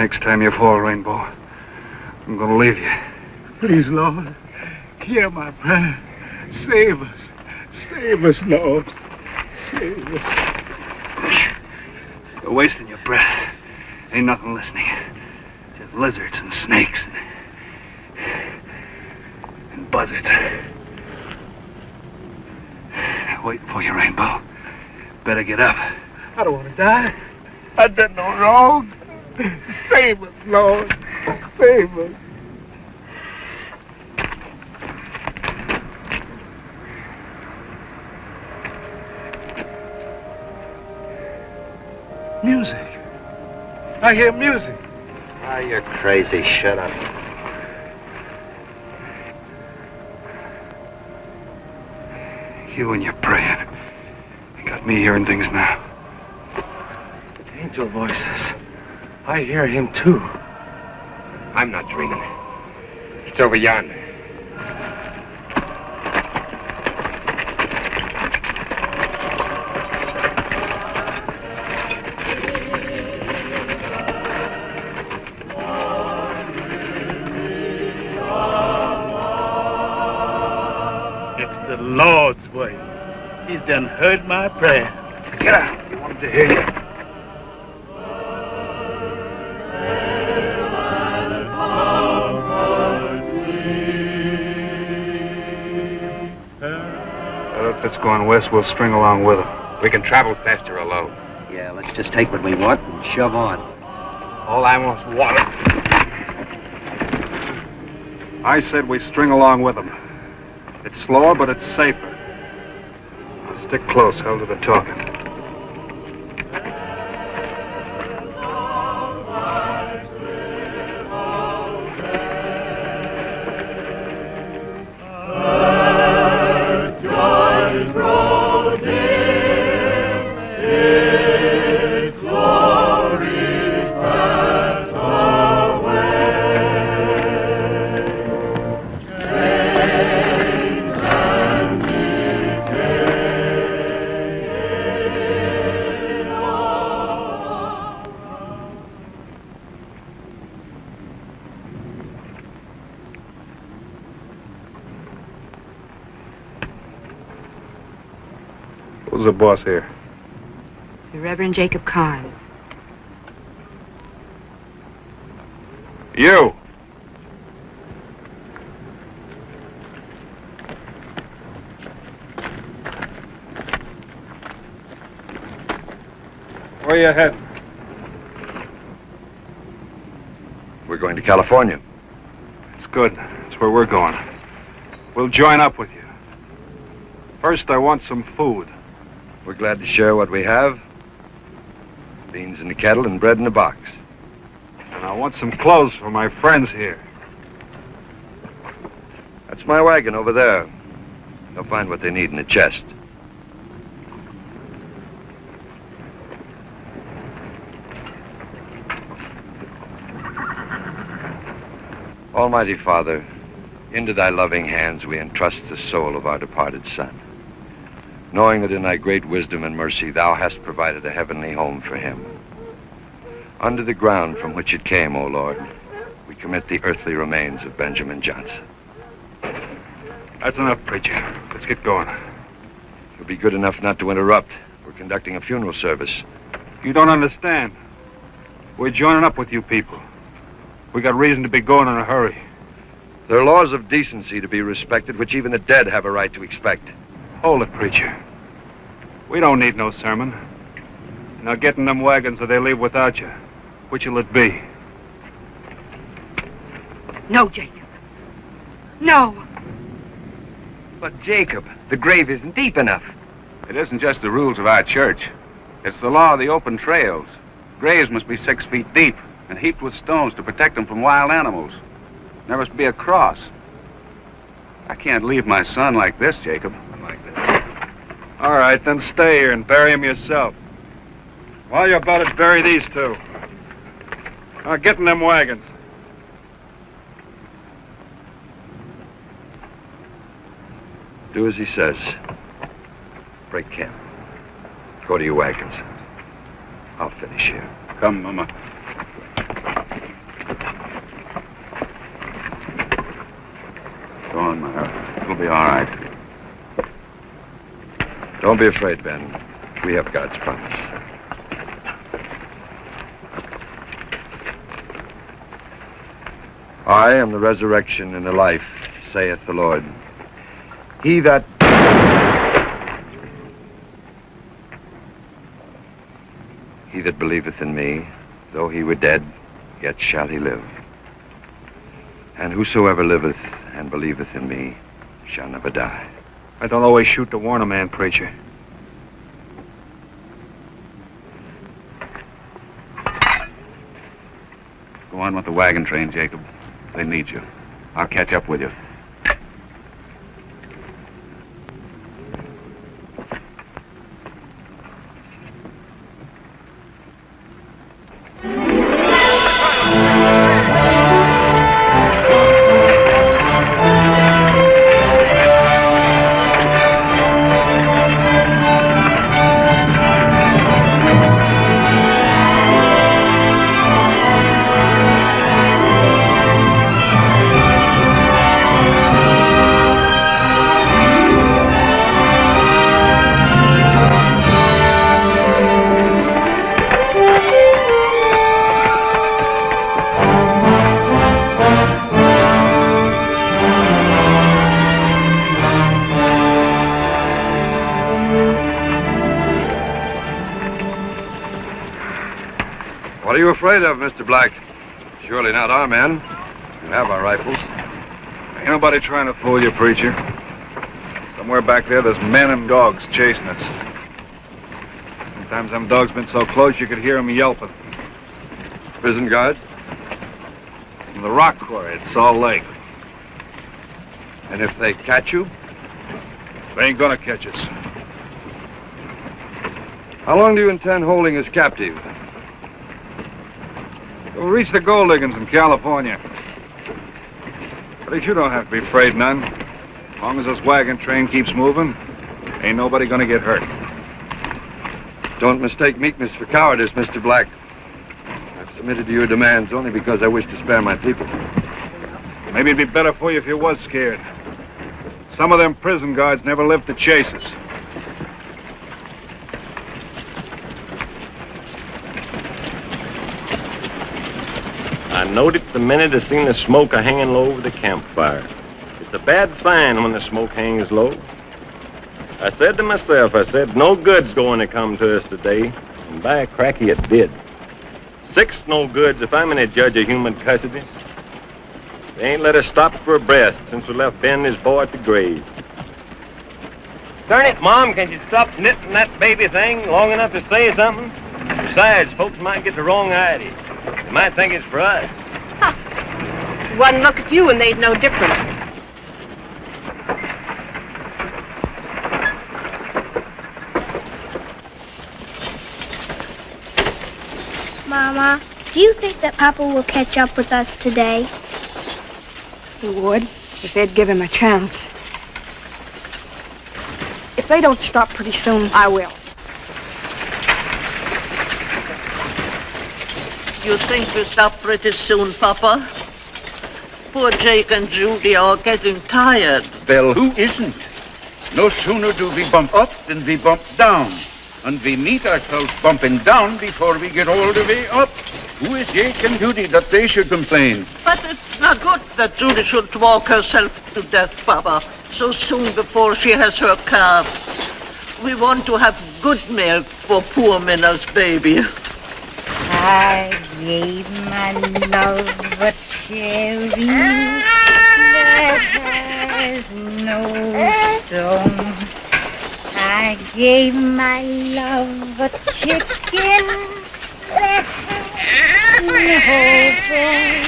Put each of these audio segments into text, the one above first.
Next time you fall, Rainbow, I'm gonna leave you. Please, Lord, hear my prayer. Save us. Save us, Lord. Save us. You're wasting your breath. Ain't nothing listening. Just lizards and snakes and buzzards. Waiting for you, Rainbow. Better get up. I don't want to die. I done no wrong. Save us, Lord. Save us. Music. I hear music. Ah, you're crazy. Shut up. You and your praying. You got me hearing things now. Angel voices. I hear him too. I'm not dreaming. It's over yonder. It's the Lord's way. He's done heard my prayer. Get out. He wanted to hear you. If it's going west, we'll string along with him. We can travel faster alone. Yeah, let's just take what we want and shove on. All I want's water. I said we string along with him. It's slower, but it's safer. Now stick close. I'll do the talking. Who's the boss here? The Reverend Jacob Carnes. You! Where you heading? We're going to California. It's good. That's where we're going. We'll join up with you. First, I want some food. We're glad to share what we have. Beans in the kettle and bread in the box. And I want some clothes for my friends here. That's my wagon over there. They'll find what they need in the chest. Almighty Father, into thy loving hands we entrust the soul of our departed son, knowing that in thy great wisdom and mercy thou hast provided a heavenly home for him. Under the ground from which it came, O Lord, we commit the earthly remains of Benjamin Johnson. That's enough, preacher. Let's get going. You'll be good enough not to interrupt. We're conducting a funeral service. You don't understand. We're joining up with you people. We got reason to be going in a hurry. There are laws of decency to be respected, which even the dead have a right to expect. Hold it, preacher. We don't need no sermon. Now get in them wagons or they leave without you. Which'll it be? No, Jacob. No. But, Jacob, the grave isn't deep enough. It isn't just the rules of our church. It's the law of the open trails. Graves must be 6 feet deep and heaped with stones to protect them from wild animals. There must be a cross. I can't leave my son like this, Jacob. All right, then stay here and bury him yourself. While you're about it, bury these two. Now get in them wagons. Do as he says. Break camp. Go to your wagons. I'll finish here. Come, Mama. be all right. Don't be afraid, Ben. We have God's promise. I am the resurrection and the life, saith the Lord. He that believeth in me, though he were dead, yet shall he live. And whosoever liveth and believeth in me shall never die. I don't always shoot to warn a man, preacher. Go on with the wagon train, Jacob. They need you. I'll catch up with you. What are you afraid of, Mr. Black? Surely not our men. We have our rifles. Ain't nobody trying to fool you, preacher. Somewhere back there's men and dogs chasing us. Sometimes them dogs been so close you could hear them yelping. Prison guard? From the rock quarry at Salt Lake. And if they catch you? They ain't gonna catch us. How long do you intend holding us captive? We'll reach the gold diggings in California. At least you don't have to be afraid none. As long as this wagon train keeps moving, ain't nobody gonna get hurt. Don't mistake meekness for cowardice, Mr. Black. I've submitted to your demands only because I wish to spare my people. Maybe it'd be better for you if you was scared. Some of them prison guards never lived to chase us. I noted the minute I seen the smoke hanging low over the campfire. It's a bad sign when the smoke hangs low. I said to myself, no good's going to come to us today. And by cracky, it did. 6 no goods if I'm any judge of human custody. They ain't let us stop for a breath since we left Ben and his boy at the grave. Darn it, Mom, can you stop knitting that baby thing long enough to say something? Besides, folks might get the wrong idea. They might think it's for us. Huh. One look at you and they'd know different. Mama, do you think that Papa will catch up with us today? He would, if they'd give him a chance. If they don't stop pretty soon, I will. You think we'll stop pretty soon, Papa? Poor Jake and Judy are getting tired. Well, who isn't? No sooner do we bump up than we bump down. And we meet ourselves bumping down before we get all the way up. Who is Jake and Judy that they should complain? But it's not good that Judy should walk herself to death, Papa, so soon before she has her calf. We want to have good milk for poor Minna's baby. I gave my love a cherry that has no stone. I gave my love a chicken that has no bone.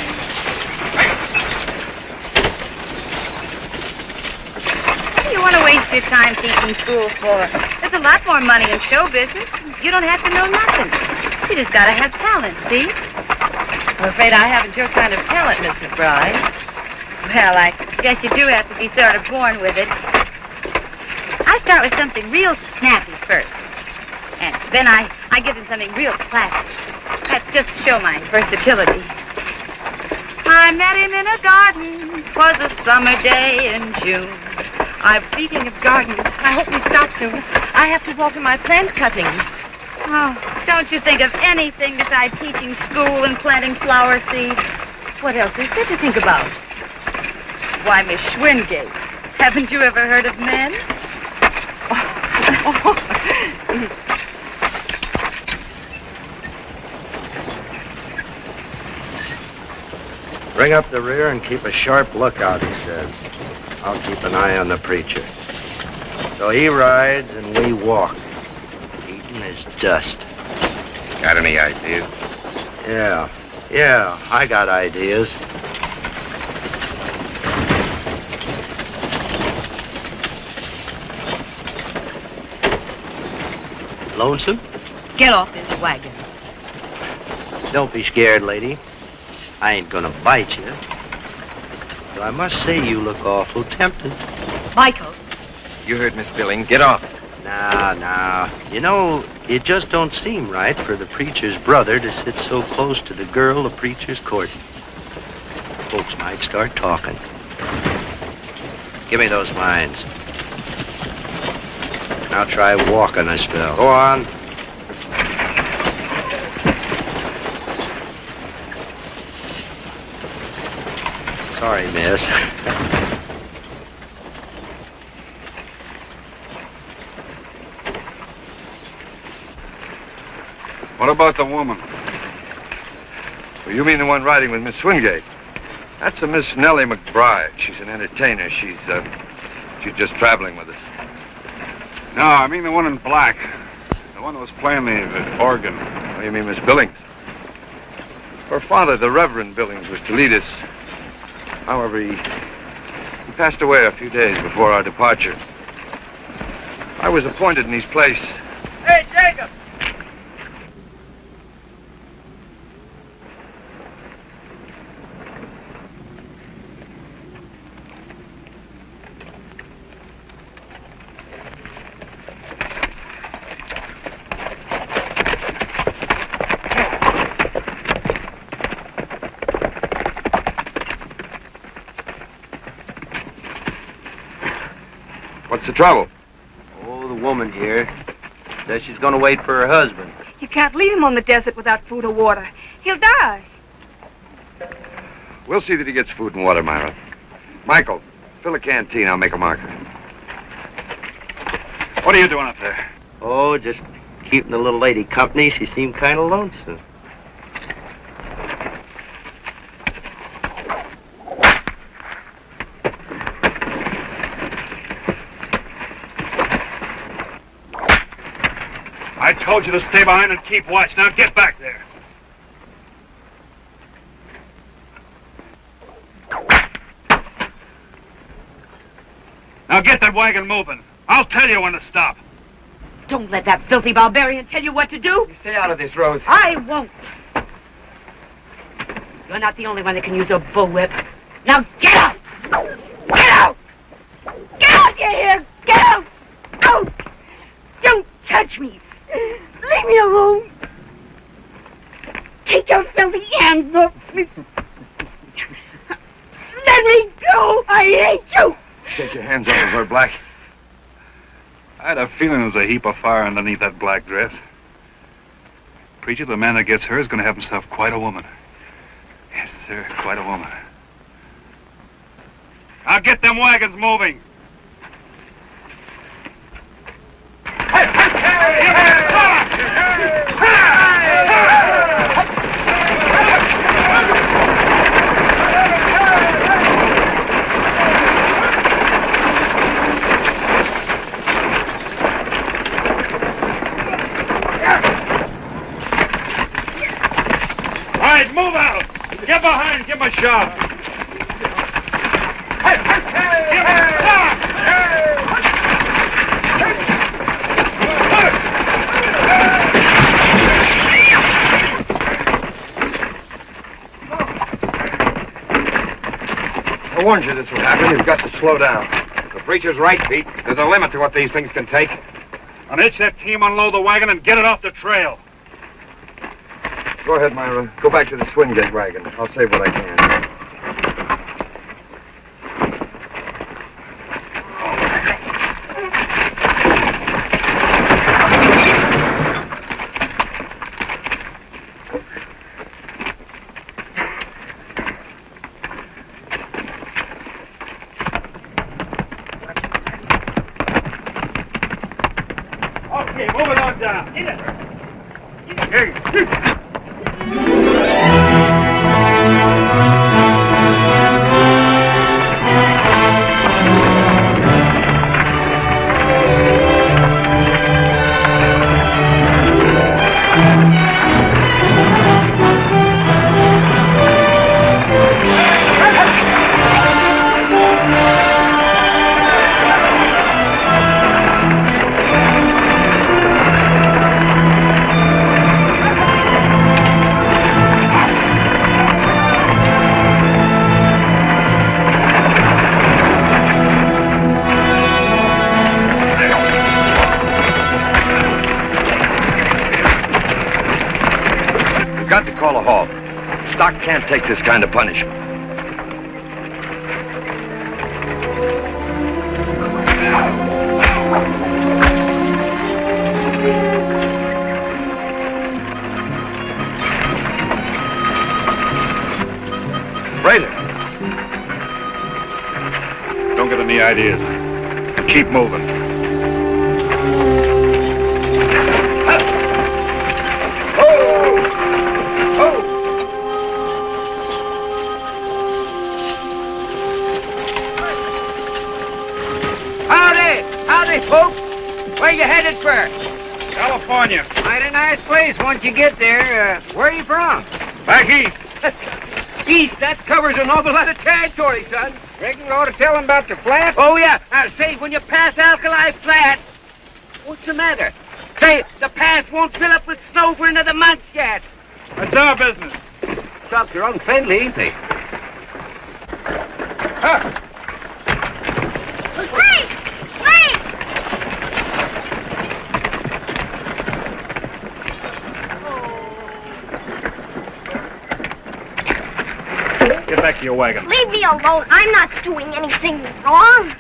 What do you want to waste your time teaching school for? There's a lot more money in show business. You don't have to know nothing. You just gotta have talent, see? I'm afraid I haven't your kind of talent, Miss McBride. Well, I guess you do have to be sort of born with it. I start with something real snappy first. And then I give him something real classy. That's just to show my versatility. I met him in a garden. 'Twas a summer day in June. Speaking of gardens, I hope we stop soon. I have to water my plant cuttings. Oh, don't you think of anything besides teaching school and planting flower seeds? What else is there to think about? Why, Miss Schwingate, haven't you ever heard of men? Bring up the rear and keep a sharp lookout, he says. I'll keep an eye on the preacher. So he rides and we walk, eating his dust. Got any ideas? Yeah, I got ideas. Lonesome? Get off this wagon. Don't be scared, lady. I ain't gonna bite you. But I must say you look awful tempting. Michael. You heard Miss Billings. Get off. Now. You know, it just don't seem right for the preacher's brother to sit so close to the girl the preacher's courting. Folks might start talking. Give me those mines. Now try walking a spell. Go on. Sorry, miss. What about the woman? Well, you mean the one riding with Miss Swingate? That's a Miss Nellie McBride. She's an entertainer. She's just traveling with us. No, I mean the one in black. The one who was playing the organ. Oh, you mean Miss Billings? Her father, the Reverend Billings, was to lead us. However, he passed away a few days before our departure. I was appointed in his place. Hey, Jacob! What's the trouble? Oh, the woman here says she's gonna wait for her husband. You can't leave him on the desert without food or water. He'll die. We'll see that he gets food and water, Myra. Michael, fill a canteen. I'll make a marker. What are you doing up there? Oh, just keeping the little lady company. She seemed kind of lonesome. I told you to stay behind and keep watch. Now get back there. Now get that wagon moving. I'll tell you when to stop. Don't let that filthy barbarian tell you what to do. You stay out of this, Rose. I won't. You're not the only one that can use a bullwhip. Now get out! Get out! Get out, you hear? Get out! Out! Don't touch me! Leave me alone! Take your filthy hands off me! Let me go! I hate you! Take your hands off of her, Black. I had a feeling there was a heap of fire underneath that black dress. Preacher, the man that gets her is going to have himself quite a woman. Yes, sir, quite a woman. Now get them wagons moving. Move out! Get behind! Give him a shot! Give him a shot! I warned you this would happen. You've got to slow down. The preacher's right, Pete. There's a limit to what these things can take. And hitch that team, unload the wagon, and get it off the trail. Go ahead, Myra. Go back to the Swingate wagon. I'll save what I can. Okay, move it on down. Got to call a halt. Stock can't take this kind of punishment. Raider. Don't get any ideas. Keep moving. Howdy, folks. Where you headed for? California. Mighty nice place once you get there. Where are you from? Back east. East, that covers an awful lot of territory, son. Reckon you ought to tell them about the flat? Oh, yeah. Now, say, when you pass Alkali Flat, what's the matter? Say, the pass won't fill up with snow for another month yet. That's our business. Cops are unfriendly, ain't they? Huh. Get back to your wagon. Leave me alone. I'm not doing anything wrong.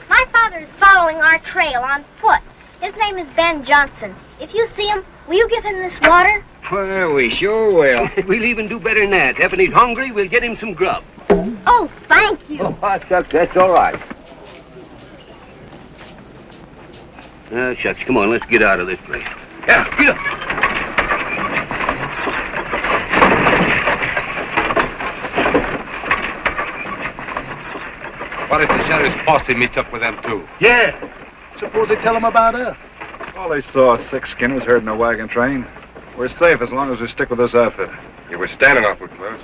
My father is following our trail on foot. His name is Ben Johnson. If you see him, will you give him this water? Well, we sure will. We'll even do better than that. If he's hungry, we'll get him some grub. Oh, thank you. Oh, shucks, that's all right. Shucks, come on, let's get out of this place. Yeah, get up. What if the sheriff's posse meets up with them, too? Yeah. Suppose they tell them about us. All they saw, 6 skinners herding a wagon train. We're safe as long as we stick with this outfit. You were standing awful close.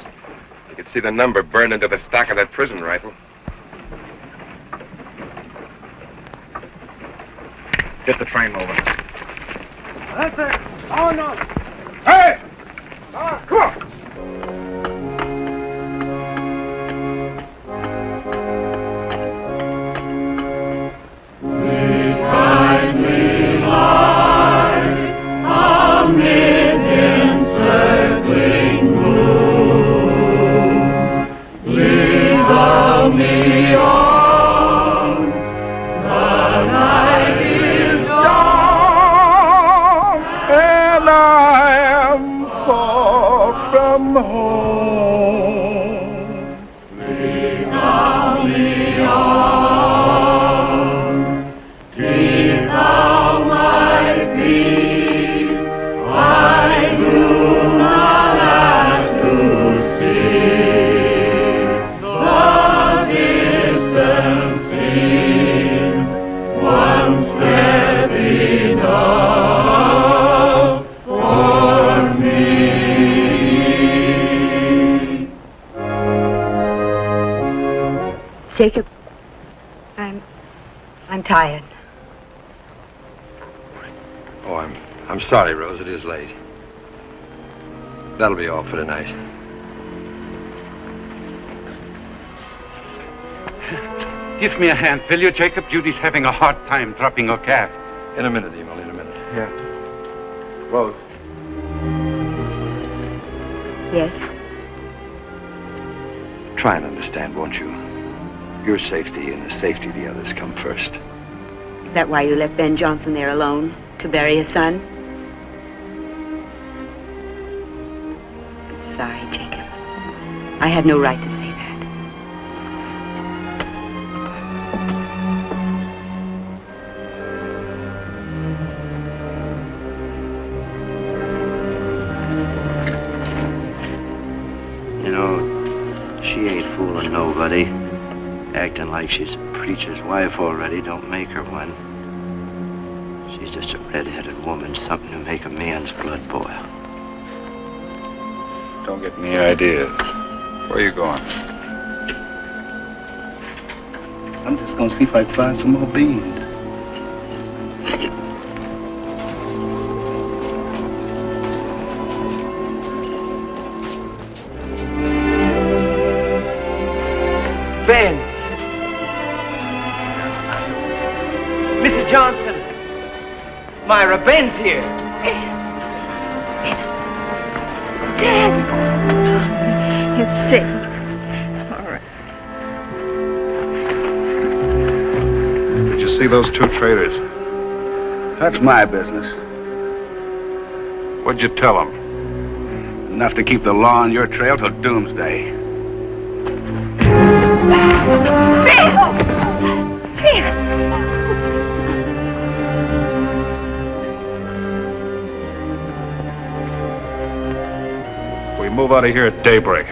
You could see the number burned into the stock of that prison rifle. Get the train moving. That's it. Oh, no. Hey! Come on. Jacob, I'm tired. Oh, I'm sorry, Rose. It is late. That'll be all for tonight. Give me a hand, will you, Jacob? Judy's having a hard time dropping her calf. In a minute, Emil, in a minute. Yeah. Rose. Yes? Try and understand, won't you? Your safety and the safety of the others come first. Is that why you left Ben Johnson there alone, to bury his son? I'm sorry, Jacob. I had no right to say that. she ain't fooling nobody. Acting like she's a preacher's wife already don't make her one. She's just a red-headed woman, something to make a man's blood boil. Don't get any ideas. Where are you going? I'm just gonna see if I can find some more beans. Ben! Mrs. Johnson! Myra, Ben's here! Dad! You're safe. All right. Did you see those two traitors? That's my business. What'd you tell them? Enough to keep the law on your trail till doomsday. We move out of here at daybreak.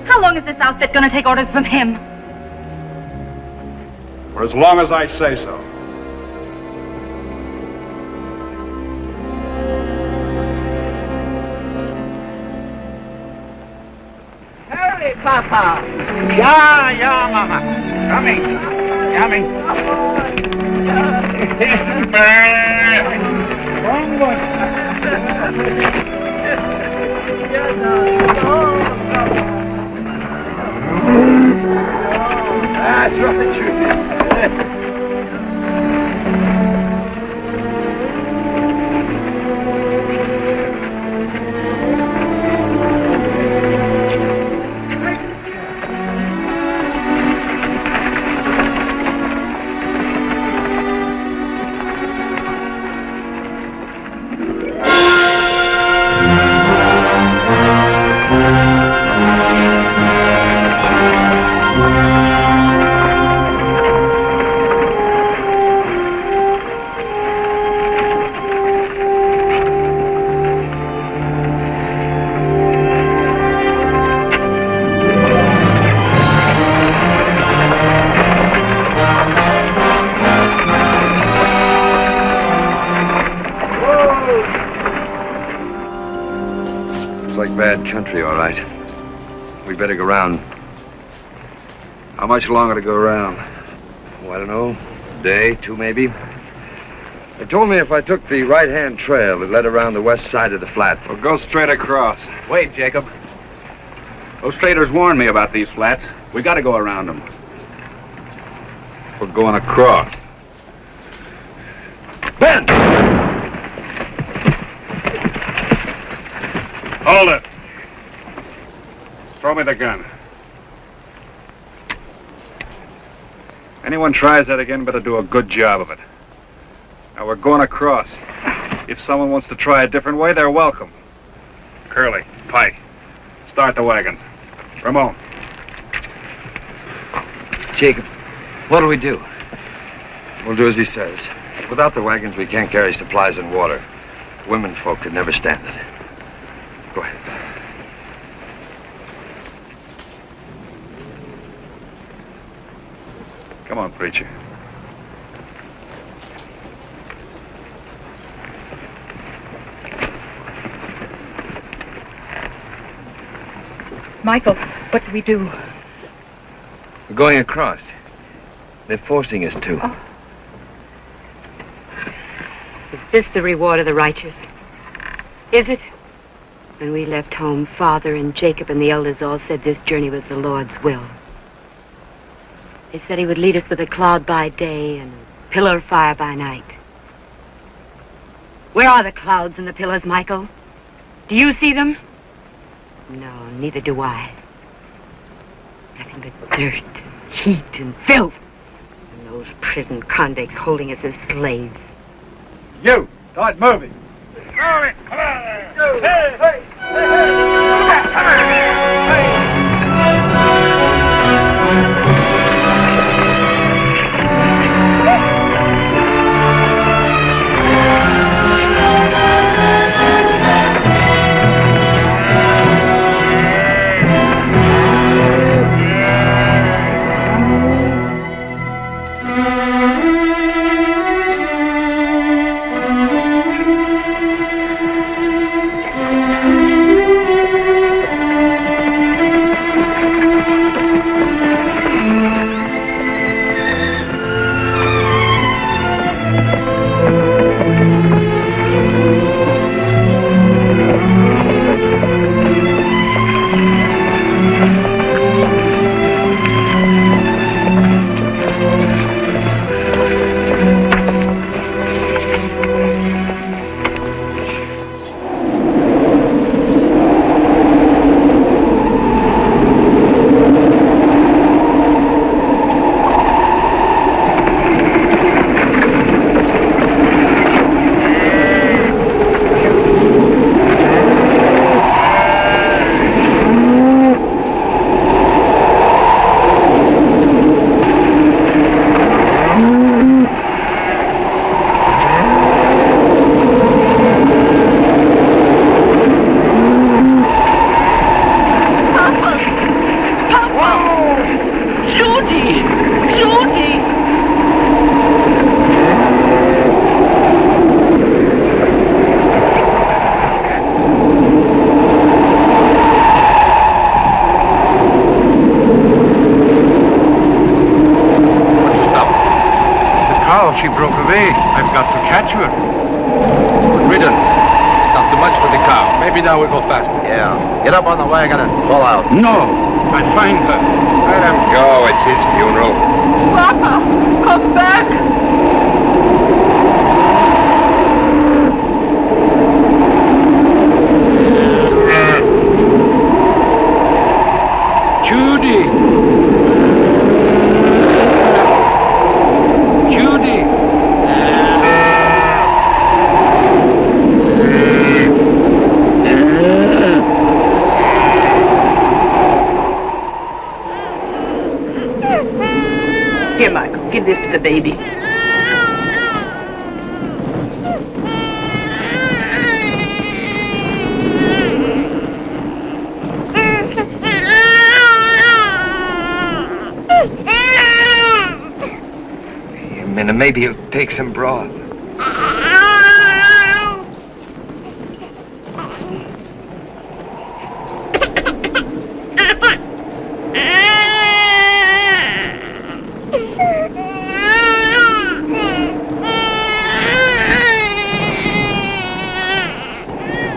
How long is this outfit going to take orders from him? For as long as I say so. Hurry, Papa. Yeah, Mama. Coming. That's right, Junior. Bad country, all right. We better go round. How much longer to go around? Oh, I don't know. A day, two maybe. They told me if I took the right-hand trail, it led around the west side of the flat. Well, go straight across. Wait, Jacob. Those traders warned me about these flats. We gotta go around them. We're going across. Ben! Hold it. Throw me the gun. Anyone tries that again better do a good job of it. Now we're going across. If someone wants to try a different way, they're welcome. Curly, Pike, start the wagons. Ramon. Jacob, what'll we do? We'll do as he says. Without the wagons, we can't carry supplies and water. Women folk could never stand it. Go ahead. Come on, preacher. Michael, what do we do? We're going across. They're forcing us to. Oh. Is this the reward of the righteous? Is it? When we left home, Father and Jacob and the elders all said this journey was the Lord's will. They said he would lead us with a cloud by day and a pillar of fire by night. Where are the clouds and the pillars, Michael? Do you see them? No, neither do I. Nothing but dirt, and heat, and filth. And those prison convicts holding us as slaves. You, start moving. Come on there. Hey, hey, hey, come on. She broke away. I've got to catch her. Good riddance. Not too much for the cow. Maybe now we'll go faster. Yeah. Get up on the wagon and pull out. No. I find her. Let him go. It's his funeral. Papa, come back. Judy. Here, Michael, give this to the baby. A minute, maybe he'll take some broth.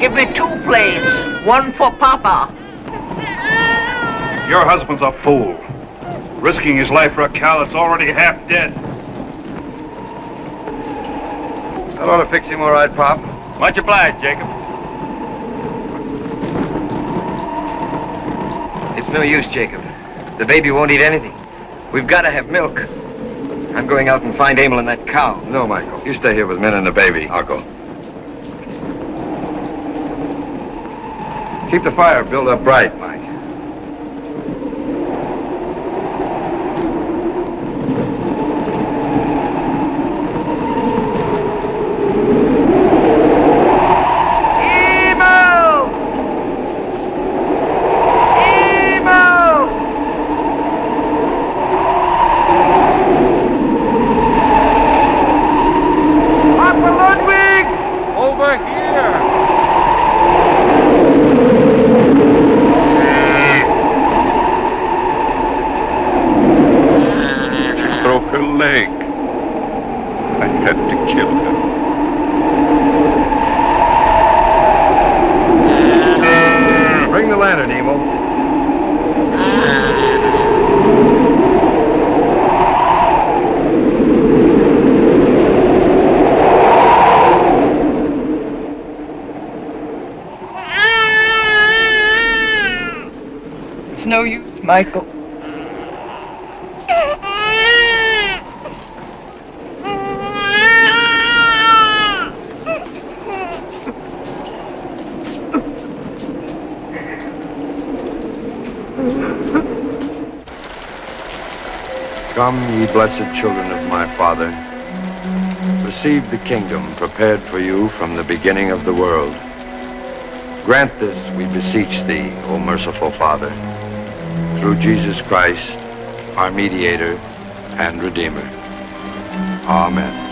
Give me 2 plates. One for Papa. Your husband's a fool. Risking his life for a cow that's already half dead. That ought to fix him all right, Pop. Much obliged, Jacob. It's no use, Jacob. The baby won't eat anything. We've got to have milk. I'm going out and find Emil and that cow. No, Michael. You stay here with Min and the baby. I'll go. Keep the fire built up bright, Mike. It's no use, Michael. Come, ye blessed children of my Father. Receive the kingdom prepared for you from the beginning of the world. Grant this, we beseech thee, O merciful Father, through Jesus Christ, our mediator and Redeemer. Amen.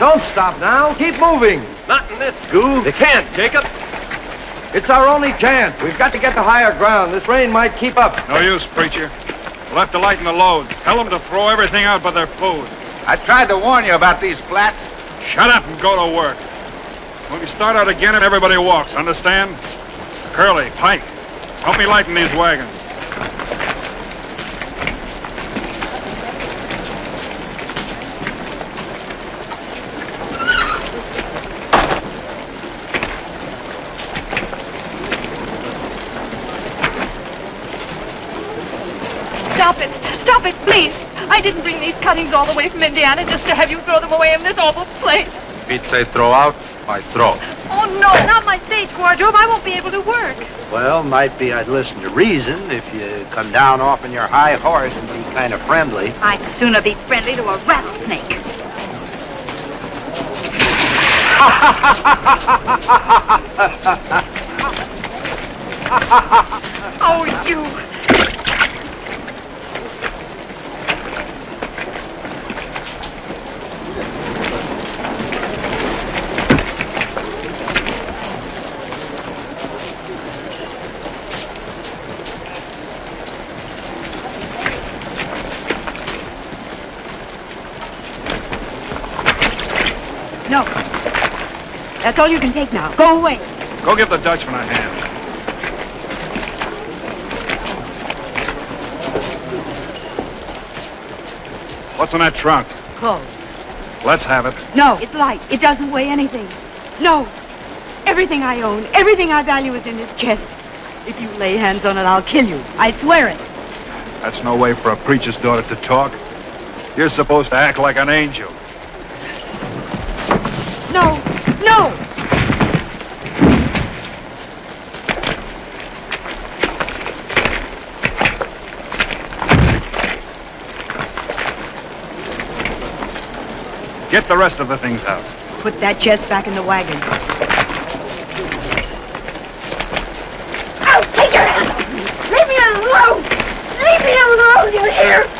Don't stop now. Keep moving. Not in this goo. They can't, Jacob. It's our only chance. We've got to get to higher ground. This rain might keep up. No use, preacher. We'll have to lighten the loads. Tell them to throw everything out but their food. I tried to warn you about these flats. Shut up and go to work. When we start out again, everybody walks, understand? Curly, Pike, help me lighten these wagons. Stop it! Stop it, please! I didn't bring these cuttings all the way from Indiana just to have you throw them away in this awful place. If he'd say throw out, I throw. Oh, no, not my stage wardrobe. I won't be able to work. Well, might be I'd listen to reason if you come down off on your high horse and be kind of friendly. I'd sooner be friendly to a rattlesnake. Oh, you... No. That's all you can take now. Go away. Go give the Dutchman a hand. What's in that trunk? Clothes. Let's have it. No, it's light. It doesn't weigh anything. No. Everything I own, everything I value is in this chest. If you lay hands on it, I'll kill you. I swear it. That's no way for a preacher's daughter to talk. You're supposed to act like an angel. No. No. Get the rest of the things out. Put that chest back in the wagon. Oh, take your hands off me! Leave me alone! Leave me alone, you hear?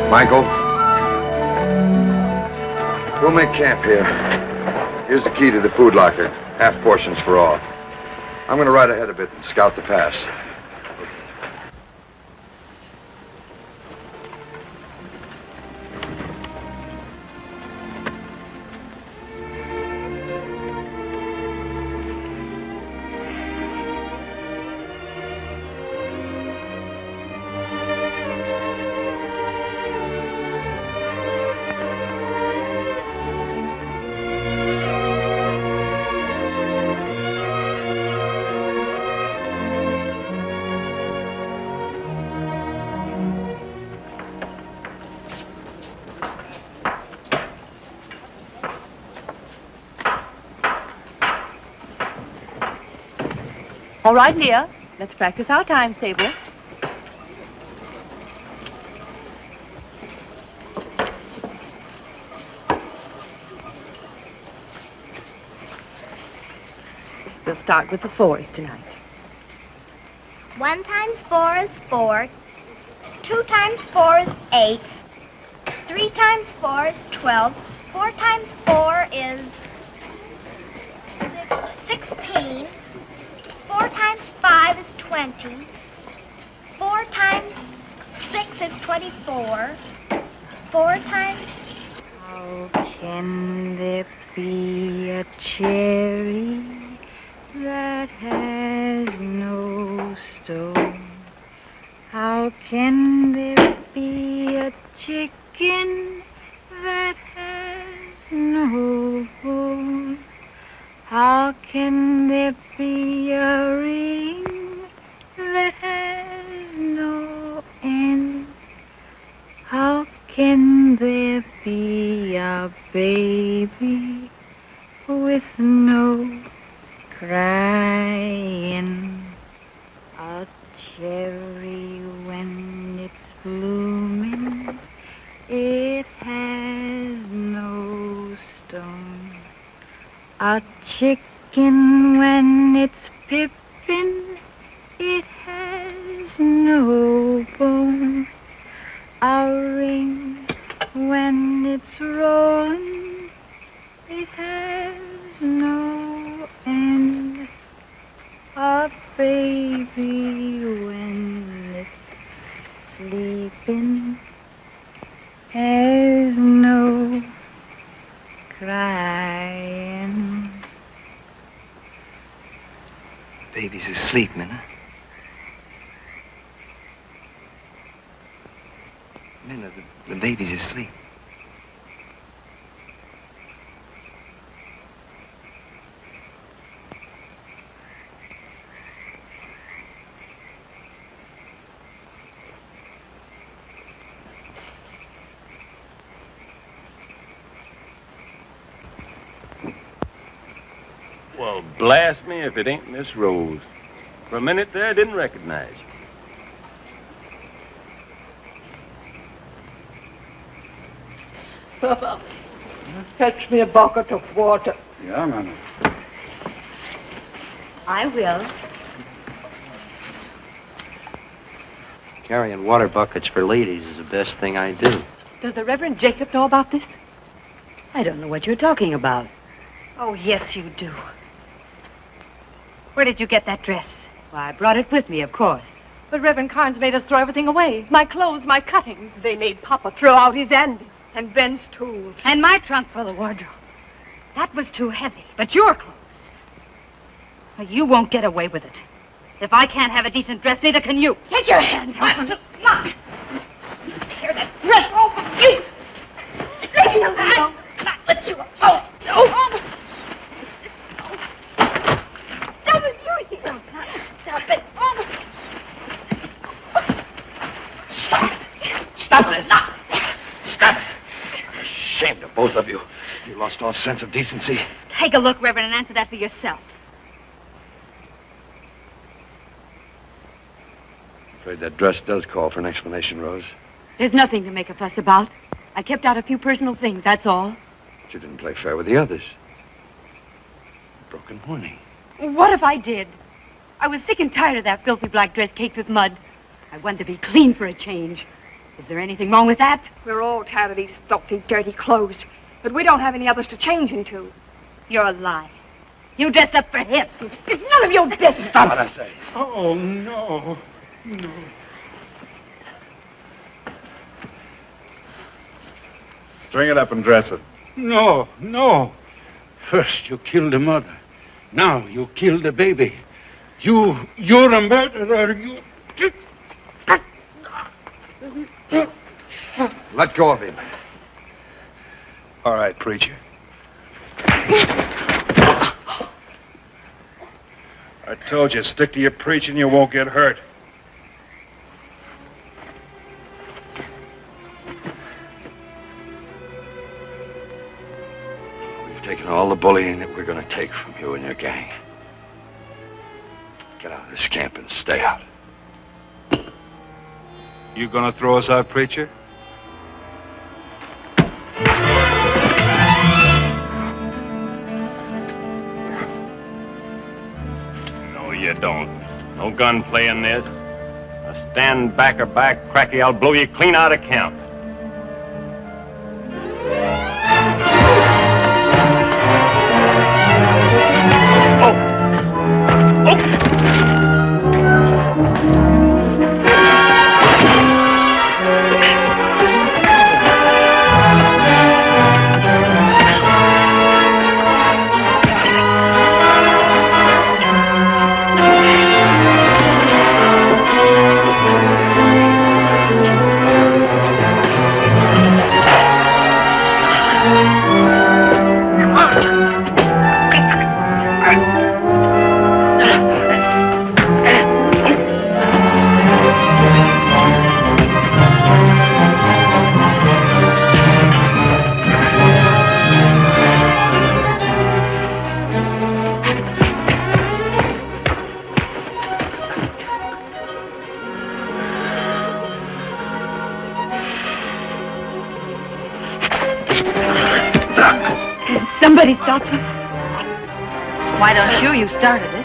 Michael, we'll make camp here. Here's the key to the food locker. Half portions for all. I'm going to ride ahead a bit and scout the pass. All right, Leah. Let's practice our times table. We'll start with the fours tonight. 1 times 4 is 4. 2 times 4 is 8. 3 times 4 is 12. 4 times 4 is 16. 4 times 5 is 20. 4 times 6 is 24. 4 times... How can there be a cherry that has no stone? How can there be a chicken that has no bone? How can there be a ring that has no end? How can there be a baby with no crying? A cherry when it's blooming, it has no stone. A chicken when it's pippin', it has no bone. A ring when it's rolling, it has no end. A baby when it's sleeping has no crying. Baby's asleep, Minna. Minna, the baby's asleep. Well, blast me if it ain't Miss Rose. For a minute there, I didn't recognize you. Papa, fetch me a bucket of water. Yeah, Mama. I will. Carrying water buckets for ladies is the best thing I do. Does the Reverend Jacob know about this? I don't know what you're talking about. Oh, yes, you do. Where did you get that dress? Why, I brought it with me, of course. But Reverend Carnes made us throw everything away. My clothes, my cuttings. They made Papa throw out his Andy and Ben's tools. And my trunk full of wardrobe. That was too heavy. But your clothes... Well, you won't get away with it. If I can't have a decent dress, neither can you. Take your hands off him. Ma! You tear that dress off of you! Leave me alone! Not let you... Oh! Oh! Stop it! Stop it! Oh! Stop it! Stop this! Stop it! I'm ashamed of both of you. You lost all sense of decency. Take a look, Reverend, and answer that for yourself. I'm afraid that dress does call for an explanation, Rose. There's nothing to make a fuss about. I kept out a few personal things, that's all. But you didn't play fair with the others. Broken warning. What if I did? I was sick and tired of that filthy black dress caked with mud. I wanted to be clean for a change. Is there anything wrong with that? We're all tired of these filthy, dirty clothes. But we don't have any others to change into. You're a lie. You dressed up for him. It's none of your business. Stop it, I say. Oh, no. No. String it up and dress it. No, no. First you killed the mother. Now you killed the baby. You're a murderer. You... Let go of him. All right, preacher. I told you, stick to your preaching, you won't get hurt. We've taken all the bullying that we're going to take from you and your gang. Get out of this camp and stay out. You gonna throw us out, preacher? No, you don't. No gunplay in this. Now stand back or back, Cracky, I'll blow you clean out of camp. Somebody stop him. Why don't you? You started it.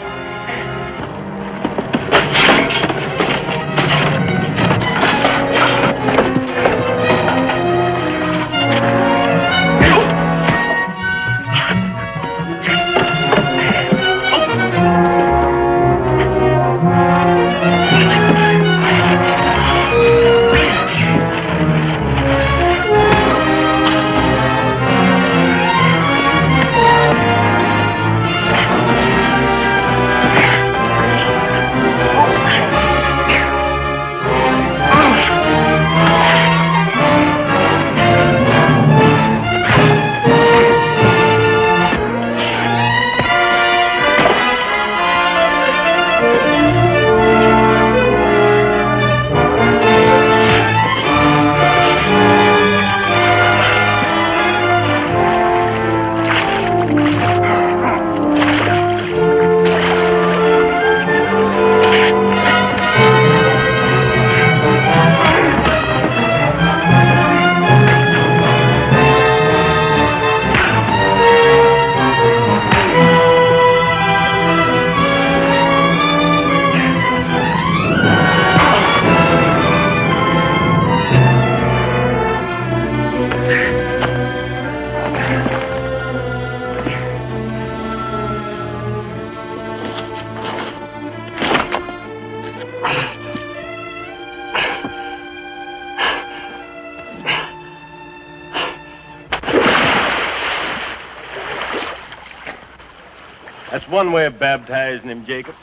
That's one way of baptizing him, Jacob.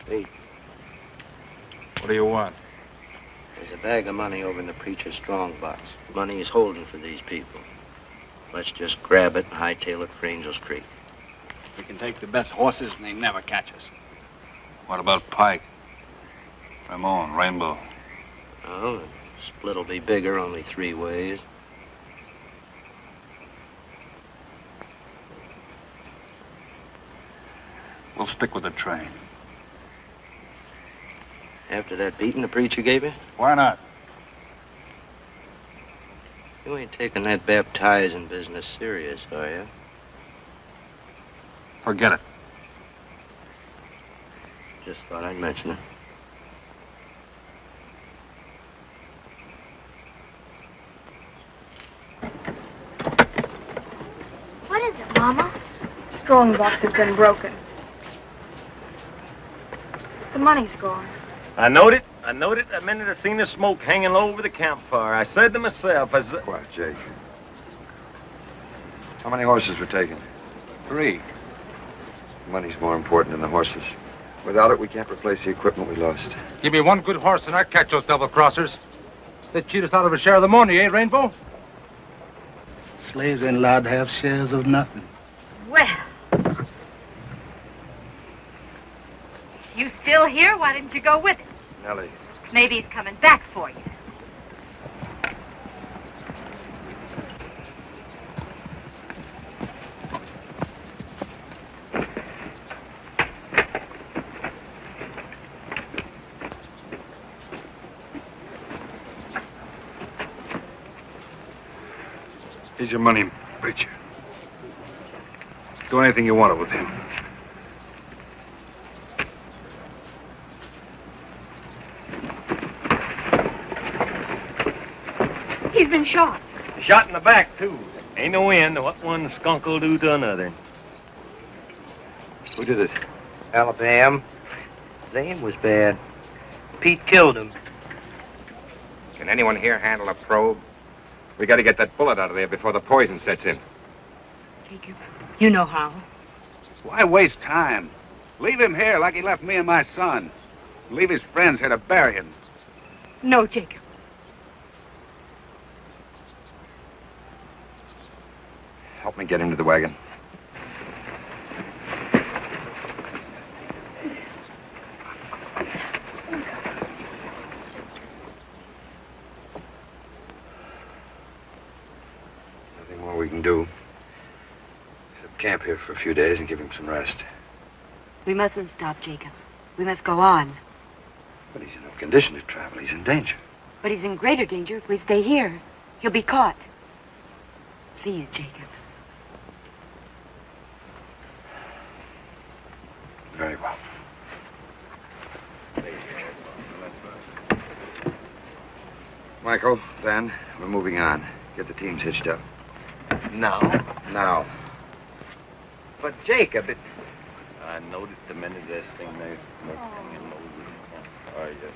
Hey, What do you want? there's a bag of money over in the preacher's strong box. Money he's holding for these people. Let's just grab it and hightail it for Angel's Creek. We can take the best horses and they never catch us. What about Pike? Ramon, Rainbow. Oh, the split'll be bigger, only 3 ways. We'll stick with the train. After that beating the preacher gave you? Why not? You ain't taking that baptizing business serious, are you? Forget it. Just thought I'd mention it. What is it, Mama? Strong box has been broken. The money's gone. I knowed it. The minute I seen the smoke hanging low over the campfire. I said to myself, Quiet, Jake. How many horses were taken? 3. Money's more important than the horses. Without it, we can't replace the equipment we lost. Give me one good horse and I'll catch those double-crossers. They cheat us out of a share of the money, eh, Rainbow? Slaves ain't allowed to have shares of nothing. Well. You still here? Why didn't you go with him? Nellie. Maybe he's coming back for you. Here's your money, preacher. Do anything you want with him. He's been shot. Shot in the back, too. Ain't no end to what one skunk will do to another. Who did it? Alabama. His aim was bad. Pete killed him. Can anyone here handle a probe? We got to get that bullet out of there before the poison sets in. Jacob, you know how. Why waste time? Leave him here like he left me and my son. Leave his friends here to bury him. No, Jacob. Help me get into the wagon. Nothing more we can do. Except camp here for a few days and give him some rest. We mustn't stop, Jacob. We must go on. But he's in no condition to travel. He's in danger. But he's in greater danger if we stay here. He'll be caught. Please, Jacob. Very well. Michael, Ben, we're moving on. Get the teams hitched up. Now? Now. But, Jacob, I noticed the minute this thing there smoke hanging over the camp. Oh, yes.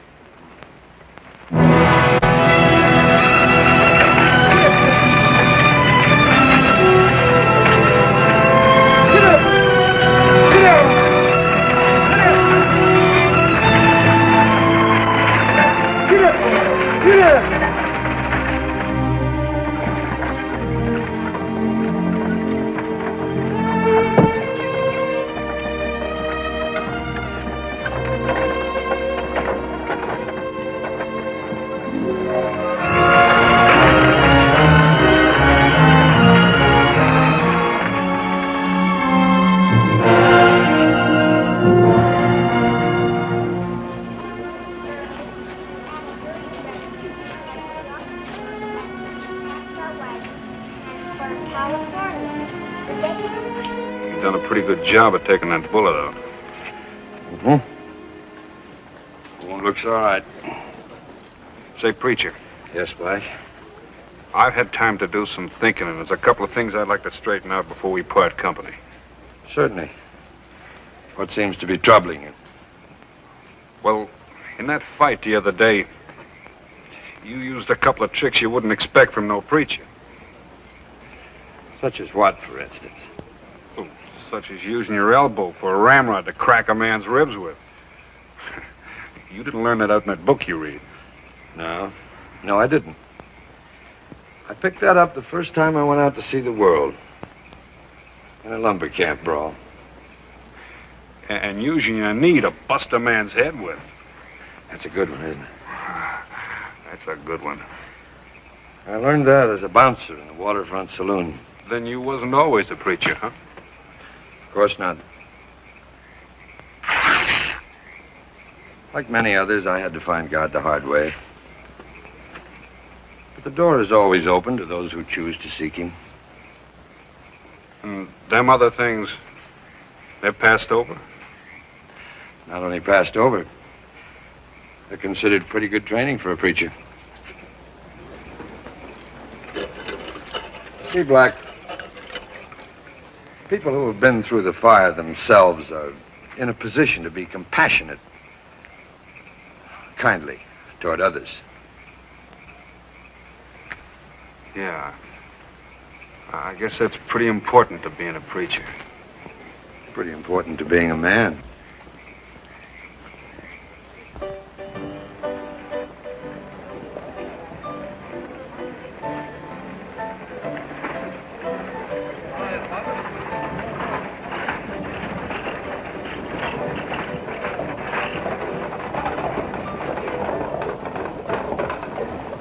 Done a pretty good job of taking that bullet out. Mm-hmm. Wound looks all right. Say, preacher. Yes, Black? I've had time to do some thinking, and there's a couple of things I'd like to straighten out before we part company. Certainly. What seems to be troubling you? Well, in that fight the other day, you used a couple of tricks you wouldn't expect from no preacher. Such as what, for instance? Well, such as using your elbow for a ramrod to crack a man's ribs with. You didn't learn that out in that book you read. No. No, I didn't. I picked that up the first time I went out to see the world. In a lumber camp brawl. And using your knee to bust a man's head with. That's a good one, isn't it? That's a good one. I learned that as a bouncer in the waterfront saloon. Then you wasn't always a preacher, huh? Of course not. Like many others, I had to find God the hard way. But the door is always open to those who choose to seek him. And them other things, they're passed over? Not only passed over, they're considered pretty good training for a preacher. See, Black, people who have been through the fire themselves are in a position to be compassionate, kindly toward others. Yeah. I guess that's pretty important to being a preacher. Pretty important to being a man.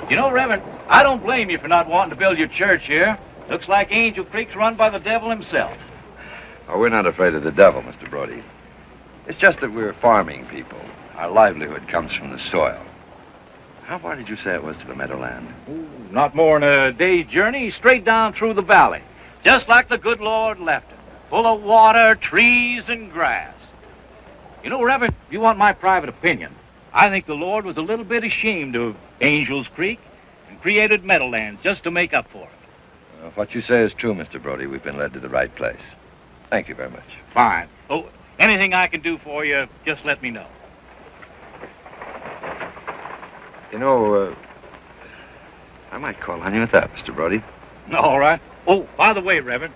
You know, Reverend, I don't blame you for not wanting to build your church here. Looks like Angel Creek's run by the devil himself. Oh, we're not afraid of the devil, Mr. Brody. It's just that we're farming people. Our livelihood comes from the soil. How far did you say it was to the Meadowland? Not more than a day's journey, straight down through the valley. Just like the good Lord left it. Full of water, trees, and grass. You know, Reverend, if you want my private opinion, I think the Lord was a little bit ashamed of Angel's Creek and created Meadowlands just to make up for it. Well, what you say is true, Mr. Brody. We've been led to the right place. Thank you very much. Fine. Oh, anything I can do for you, just let me know. You know, I might call on you at that, Mr. Brody. All right. Oh, by the way, Reverend,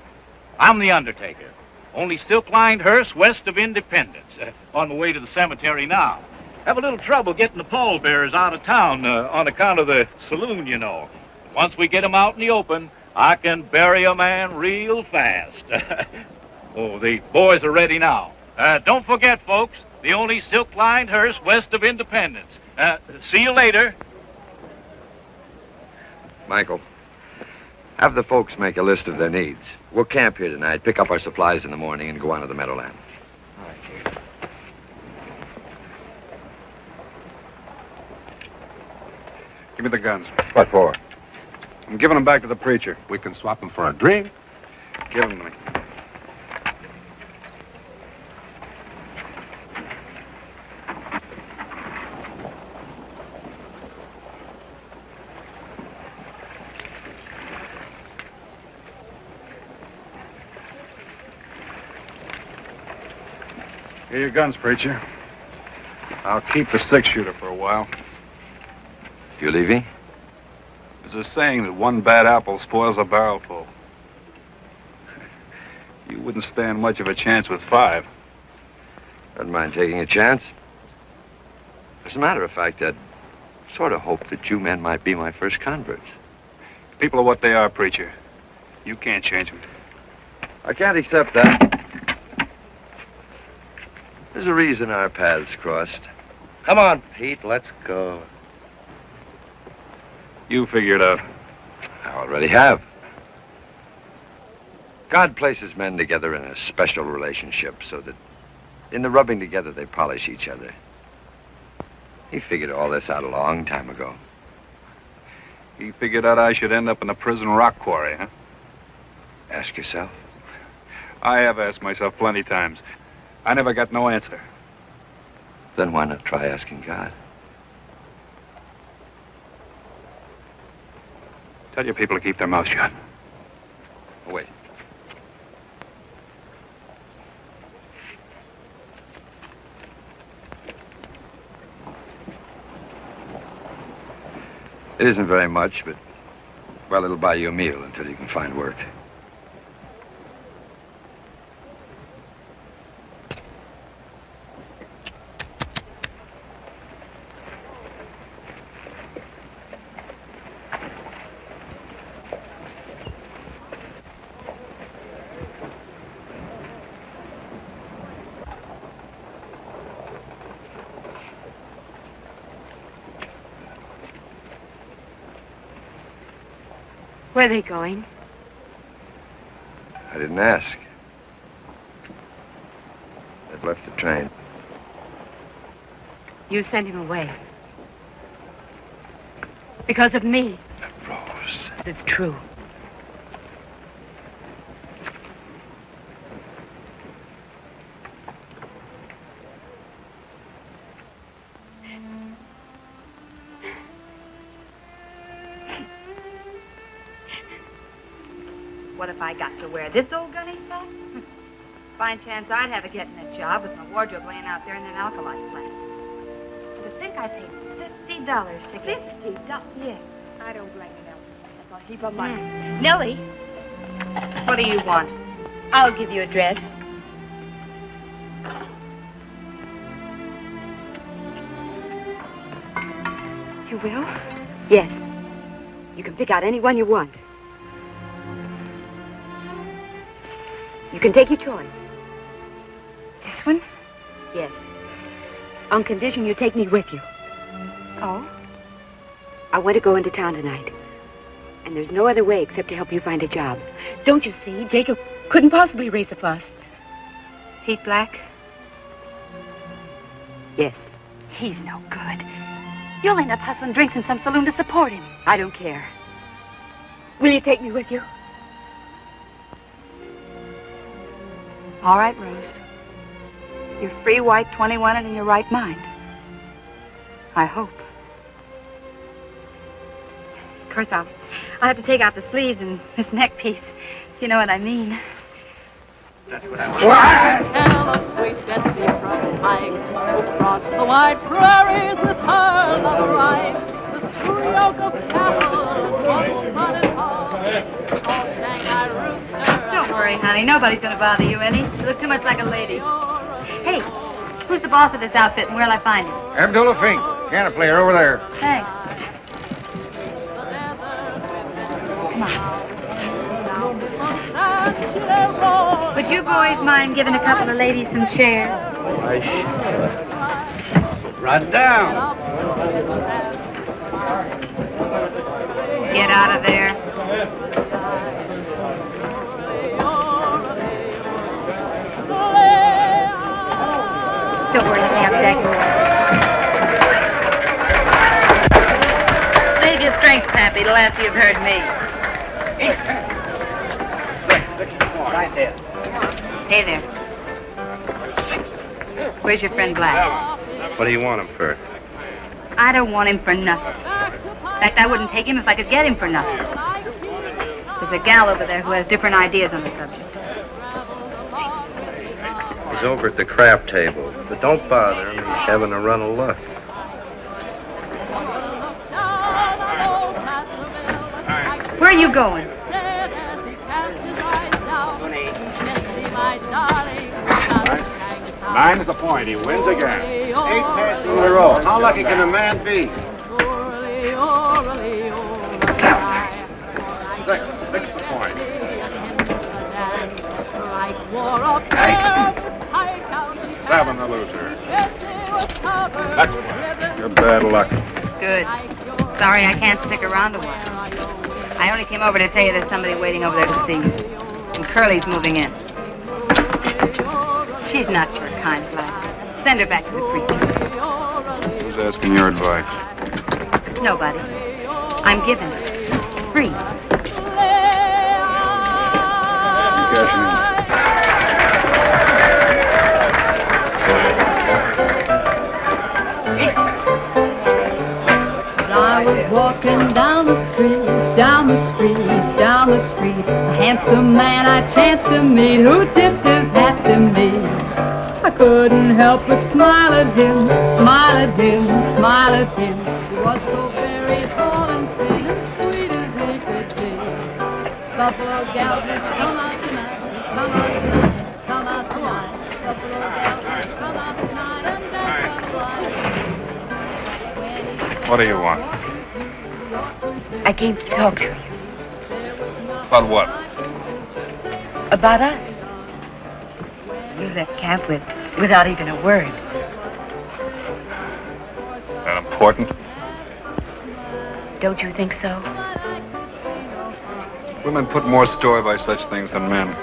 I'm the undertaker. Only silk-lined hearse west of Independence. On the way to the cemetery now. Have a little trouble getting the pallbearers out of town on account of the saloon, you know. Once we get them out in the open, I can bury a man real fast. Oh, the boys are ready now. Don't forget, folks, the only silk-lined hearse west of Independence. See you later. Michael, have the folks make a list of their needs. We'll camp here tonight, pick up our supplies in the morning, and go on to the Meadowland. All right, Jake. Give me the guns. What for? I'm giving them back to the preacher. We can swap them for a drink. Give them to me. Here are your guns, preacher. I'll keep the six-shooter for a while. You leaving? There's a saying that one bad apple spoils a barrel full. You wouldn't stand much of a chance with 5. Don't mind taking a chance. As a matter of fact, I'd sort of hoped that you men might be my first converts. People are what they are, preacher. You can't change them. I can't accept that. There's a reason our paths crossed. Come on, Pete, let's go. You figure it out. I already have. God places men together in a special relationship so that in the rubbing together they polish each other. He figured all this out a long time ago. He figured out I should end up in the prison rock quarry, huh? Ask yourself. I have asked myself plenty times. I never got no answer. Then why not try asking God? Tell your people to keep their mouths shut. Oh, wait. It isn't very much, but, well, it'll buy you a meal until you can find work. Where are they going? I didn't ask. They've left the train. You sent him away. Because of me. Rose. It's true. What if I got to wear this old gunny stuff? Fine chance I'd have a getting a job with my wardrobe laying out there in them alkali plants. To think I paid $50 to get $50? Yes. I don't blame you, Nellie. That's a heap of money. Nellie, What do you want? I'll give you a dress. You will? Yes. You can pick out any one you want. You can take your choice. This one? Yes. On condition you take me with you. Oh? I want to go into town tonight. And there's no other way except to help you find a job. Don't you see? Jacob couldn't possibly raise a fuss. Pete Black? Yes. He's no good. You'll end up hustling drinks in some saloon to support him. I don't care. Will you take me with you? All right, Rose. You're free, white, 21, and in your right mind. I hope. Of course, I'll have to take out the sleeves and this neck piece. You know what I mean. That's what I want. Tell sweet Betsy from Pike, across the wide prairies with her lover ride. The true yoke of cattle, one spotted horse, all Shanghai rooster. Don't worry, honey. Nobody's going to bother you any. You look too much like a lady. Hey, who's the boss of this outfit and where'll I find him? Abdullah Fink, piano player over there. Thanks. Come on. Would you boys mind giving a couple of ladies some chairs? I should. Right down. Get out of there. Don't worry, I'll be back. Save your strength, Pappy, till after you've heard me. Right there. Hey there. Where's your friend Black? What do you want him for? I don't want him for nothing. In fact, I wouldn't take him if I could get him for nothing. There's a gal over there who has different ideas on the subject. He's over at the crap table. But don't bother him. He's having a run of luck. Where are you going? Nine's the point. He wins again. 8 passes in a row. How lucky can a man be? 6 the point. Nice. 7 the loser. That's one. Your bad luck. Good. Sorry I can't stick around a while. I only came over to tell you there's somebody waiting over there to see you. And Curly's moving in. She's not your kind, Black. Send her back to the preacher. Who's asking your advice? Nobody. I'm giving it. Free. Cashing in. I was walking down the street, down the street, down the street. A handsome man I chanced to meet who tipped his hat to me. I couldn't help but smile at him, smile at him, smile at him. He was so very tall and thin and sweet as he could be. Buffalo gals come out tonight, come out tonight, come out tonight. Buffalo gals come out tonight and dance the light. What do you want? I came to talk to you. About what? About us. You left camp without even a word. That important? Don't you think so? Women put more store by such things than men.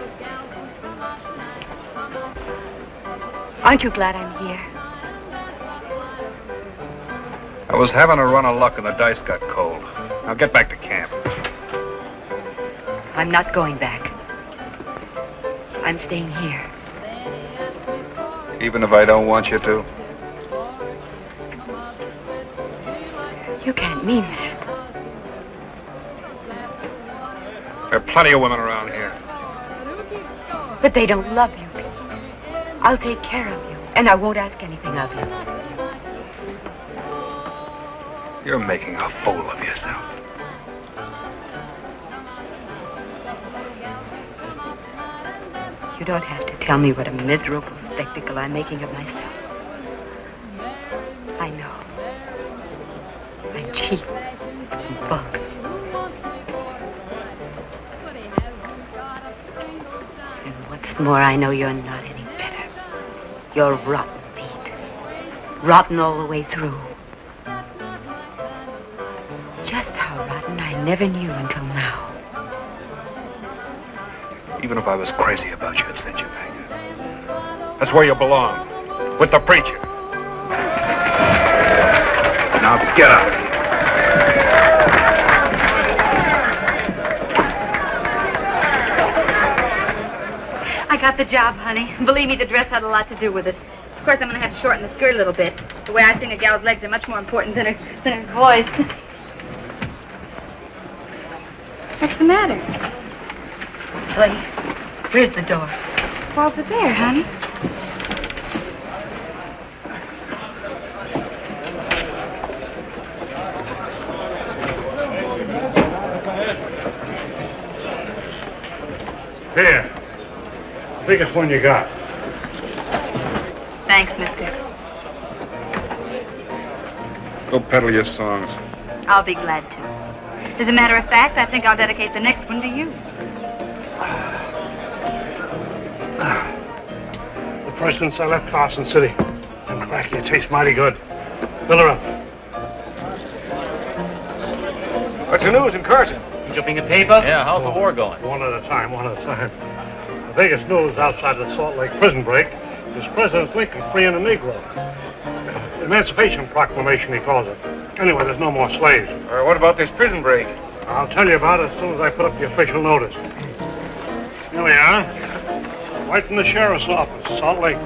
Aren't you glad I'm here? I was having a run of luck and the dice got cold. Now get back to camp. I'm not going back. I'm staying here. Even if I don't want you to? You can't mean that. There are plenty of women around here. But they don't love you. I'll take care of you, and I won't ask anything of you. You're making a fool of yourself. You don't have to tell me what a miserable spectacle I'm making of myself. I know. I'm cheap and vulgar. And what's more, I know you're not any better. You're rotten meat. Rotten all the way through. Just how rotten I never knew until now. Even if I was crazy about you, I'd send you back. That's where you belong. With the preacher. Now get out. I got the job, honey. Believe me, the dress had a lot to do with it. Of course, I'm going to have to shorten the skirt a little bit. The way I sing a gal's legs are much more important than her voice. What's the matter? Wait, where's the door? Over there, honey. Here. Biggest one you got. Thanks, mister. Go peddle your songs. I'll be glad to. As a matter of fact, I think I'll dedicate the next one to you. The first since I left Carson City. And cracky, it tastes mighty good. Fill her up. What's the news in Carson? Jumping a paper? Yeah, how's the war going? One at a time, one at a time. The biggest news outside the Salt Lake prison break is President Lincoln freeing a Negro. Emancipation Proclamation, he calls it. Anyway, there's no more slaves. What about this prison break? I'll tell you about it as soon as I put up the official notice. Here we are. Right from the sheriff's office, Salt Lake.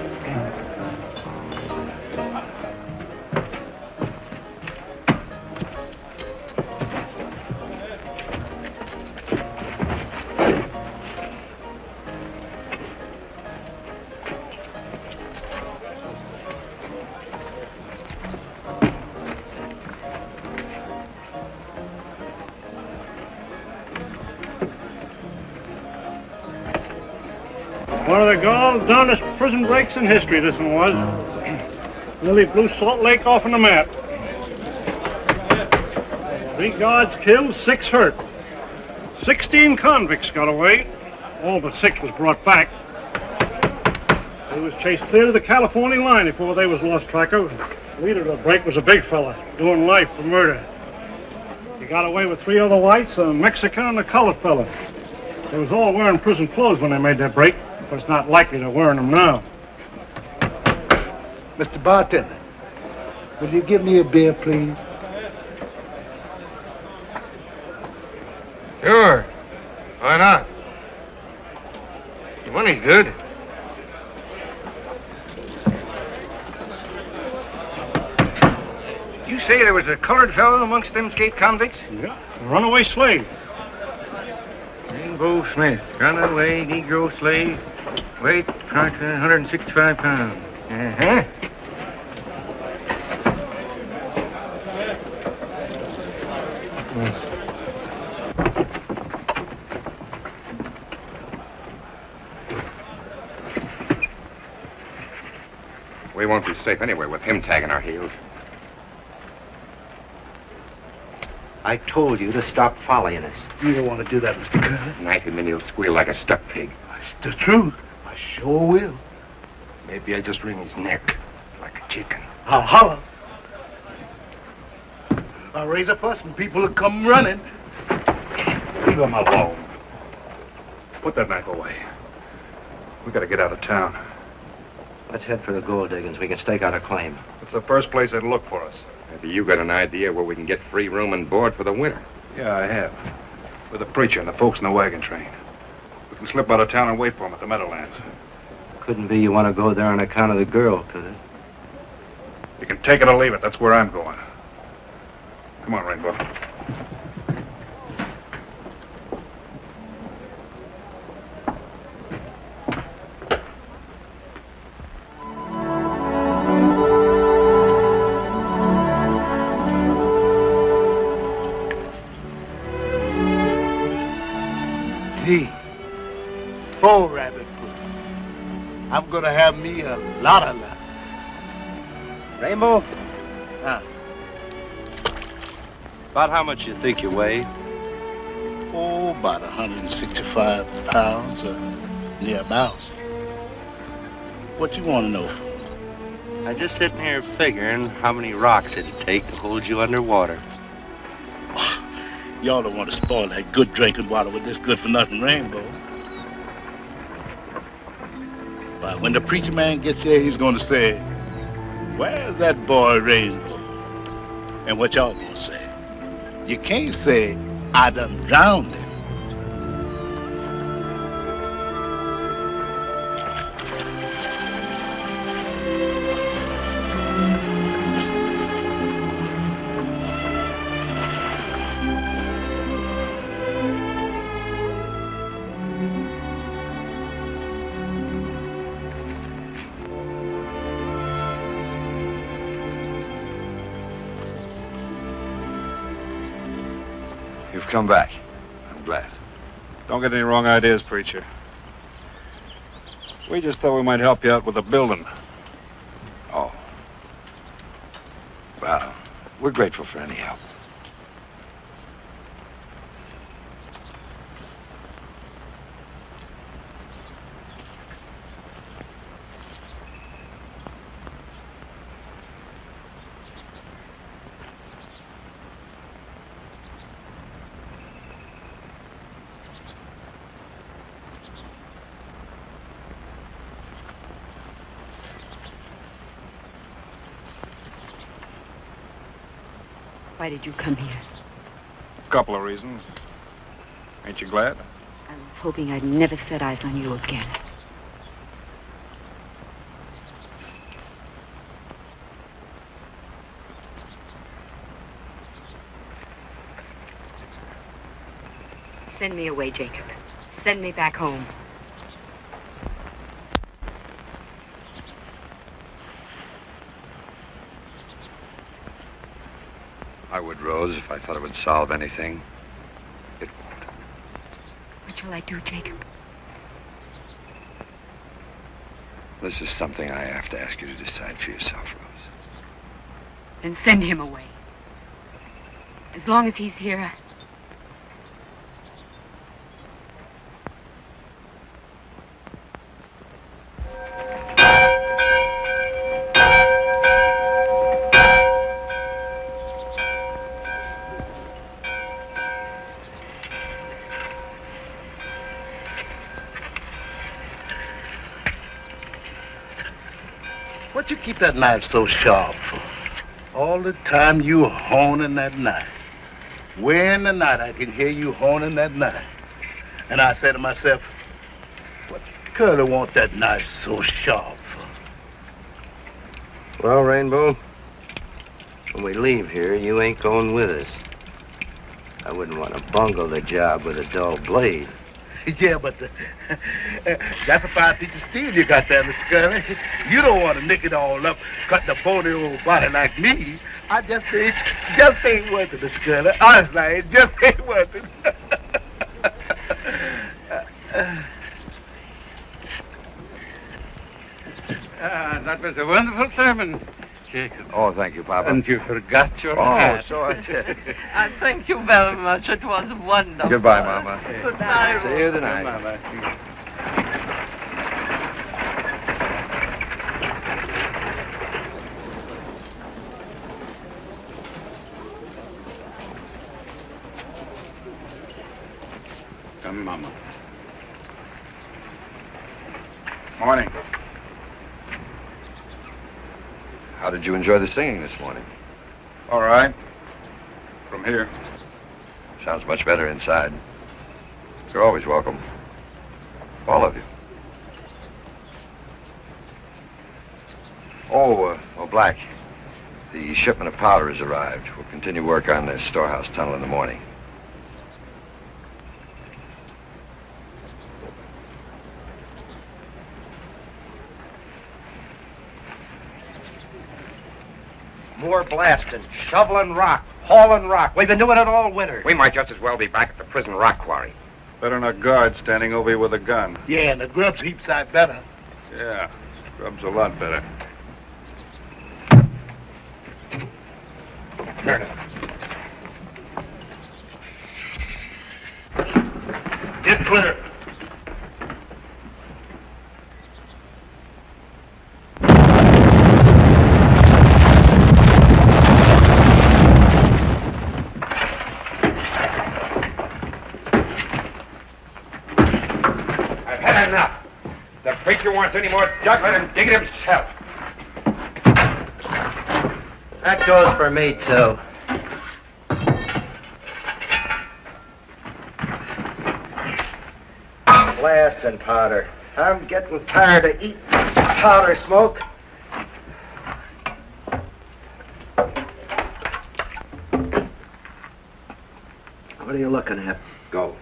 One of the gall-darnedest prison breaks in history, this one was. Nearly blew Salt Lake off on the map. 3 guards killed, 6 hurt. 16 convicts got away. All but 6 was brought back. They was chased clear to the California line before they was lost track of. The leader of the break was a big fella, doing life for murder. He got away with 3 other whites, a Mexican and a colored fella. They was all wearing prison clothes when they made their break. But it's not likely they're wearing them now. Mr. Bartender, will you give me a beer, please? Sure. Why not? Your money's good. You say there was a colored fellow amongst them escaped convicts? Yeah, a runaway slave. Rainbow Smith, runaway Negro slave. Weight, approximately 165 pounds. Uh-huh. We won't be safe anywhere with him tagging our heels. I told you to stop following us. You don't want to do that, Mr. Curley. Knife him and he'll squeal like a stuck pig. That's the truth. I sure will. Maybe I'll just wring his neck like a chicken. I'll holler. I'll raise a fuss and people will come running. Leave him alone. Put that knife away. We gotta get out of town. Let's head for the gold diggings. We can stake out a claim. It's the first place they'd look for us. Maybe you got an idea where we can get free room and board for the winter. Yeah, I have. With the preacher and the folks in the wagon train. We can slip out of town and wait for him at the Meadowlands. Couldn't be you want to go there on account of the girl, could it? You can take it or leave it. That's where I'm going. Come on, Rainbow. Gee, 4 rabbit foots. I'm gonna have me a lot of luck. Rainbow? Huh? About how much you think you weigh? Oh, about 165 pounds, or near about. What you want to know for? I'm just sitting here figuring how many rocks it'd take to hold you underwater. Y'all don't want to spoil that good drinking water with this good-for-nothing Rainbow. But when the preacher man gets here, he's going to say, "Where's that boy Rainbow?" And what y'all gonna say? You can't say, I done drowned him. You've come back. I'm glad. Don't get any wrong ideas, preacher. We just thought we might help you out with the building. Oh. Well, we're grateful for any help. Why did you come here? A couple of reasons. Ain't you glad? I was hoping I'd never set eyes on you again. Send me away, Jacob. Send me back home. I would, Rose, if I thought it would solve anything. It won't. What shall I do, Jacob? This is something I have to ask you to decide for yourself, Rose. Then send him away. As long as he's here, What you keep that knife so sharp for? All the time you honing that knife. Way in the night I can hear you honing that knife. And I say to myself, what Curly want that knife so sharp for? Well, Rainbow, when we leave here, you ain't going with us. I wouldn't want to bungle the job with a dull blade. Yeah, but that's a fine piece of steel you got there, Mr. Curly. You don't want to nick it all up, cut the bony old body like me. I just ain't worth it, Mr. Curly. Honestly, it just ain't worth it. That was a wonderful sermon, Jacob. Oh, thank you, Papa. And you forgot your Oh, hat. so I did. I thank you very much. It was wonderful. Goodbye, Mama. Good night. See you tonight. Mama. Come, Mama. Morning. How did you enjoy the singing this morning? All right. From here. Sounds much better inside. You're always welcome. All of you. Oh, Black. The shipment of powder has arrived. We'll continue work on this storehouse tunnel in the morning. More blasting, shoveling rock, hauling rock. We've been doing it all winter. We might just as well be back at the prison rock quarry. Better than a guard standing over you with a gun. Yeah, and the grub's heap side better. Yeah, grub's a lot better. Turn it. Get clear. I've had enough. The preacher wants any more junk, let him dig it himself. That goes for me, too. blasting powder. I'm getting tired of eating powder smoke. What are you looking at? Gold.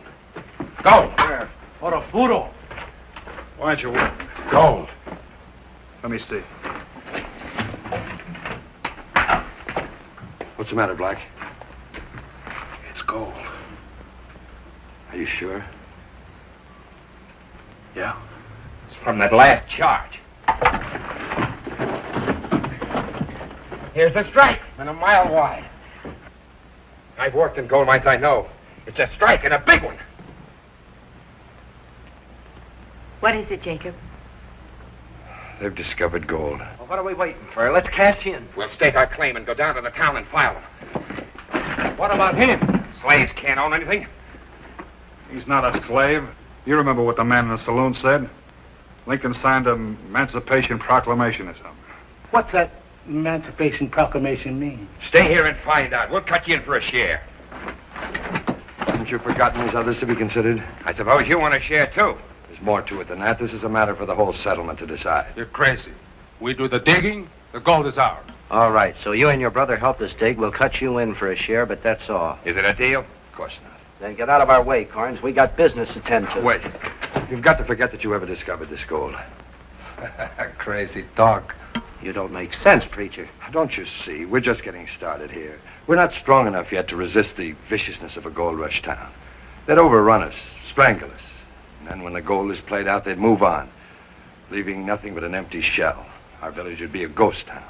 Gold. Where? Oro puro. Why don't you... Gold. Let me see. What's the matter, Black? It's gold. Are you sure? Yeah. It's from that last charge. Here's the strike, and a mile wide. I've worked in gold mines, I know. It's a strike, and a big one. What is it, Jacob? They've discovered gold. Well, what are we waiting for? Let's cash in. We'll stake our claim and go down to the town and file them. What about him? Slaves can't own anything. He's not a slave. You remember what the man in the saloon said? Lincoln signed an Emancipation Proclamation or something. What's that Emancipation Proclamation mean? Stay here and find out. We'll cut you in for a share. Haven't you forgotten there's others to be considered? I suppose you want a share, too. There's more to it than that. This is a matter for the whole settlement to decide. You're crazy. We do the digging, the gold is ours. All right, so you and your brother help us dig. We'll cut you in for a share, but that's all. Is it a deal? Of course not. Then get out of our way, Corns. We got business to tend to. Wait. You've got to forget that you ever discovered this gold. Crazy talk. You don't make sense, preacher. Don't you see? We're just getting started here. We're not strong enough yet to resist the viciousness of a gold rush town. They'd overrun us, strangle us. And then when the gold is played out, they'd move on, leaving nothing but an empty shell. Our village would be a ghost town.